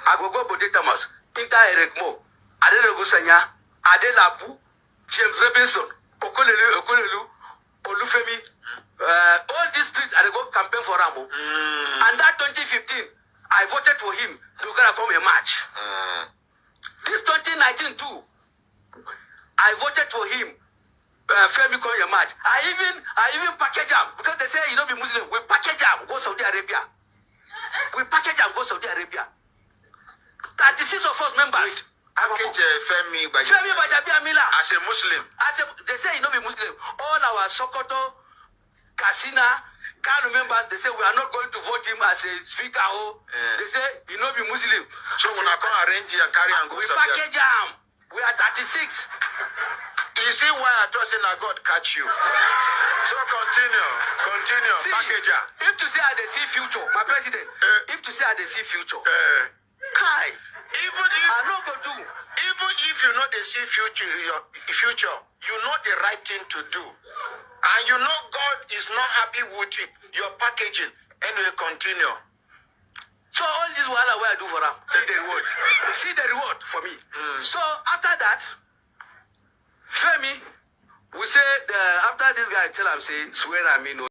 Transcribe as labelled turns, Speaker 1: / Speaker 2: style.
Speaker 1: Agogo Bode Thomas, Inter Eric Mo, Adele Gusanya, Adele Abu, James Robinson, Okolelu, Olufemi, all these streets I go campaign for Ramo. And that 2015, I voted for him. They're gonna come a match. This 2019 too, I voted for him. Femi come a match. I even package him because they say you don't be Muslim. We package him, go Saudi Arabia. We package him, go Saudi Arabia. 36 of us members.
Speaker 2: Package Femi
Speaker 1: Bajabia
Speaker 2: as a Muslim.
Speaker 1: They say you don't be Muslim. All our Sokoto, Kasina, Kano members, they say we are not going to vote him as a speaker. They say you know be Muslim.
Speaker 2: So when I come arrange and carry and go
Speaker 1: we package him. We are 36.
Speaker 2: You see why I trust in God catch you. So continue.
Speaker 1: See,
Speaker 2: package him.
Speaker 1: If to say I they see future, my president. If to say I they see future, Kai.
Speaker 2: Even if
Speaker 1: I not go do.
Speaker 2: Even if you know they see future, you know the right thing to do. And you know God is not happy with your packaging. Anyway, continue.
Speaker 1: So all this while I do for them, see the reward. See the reward for me. So after that, Femi, we say after this guy tell him say swear I mean.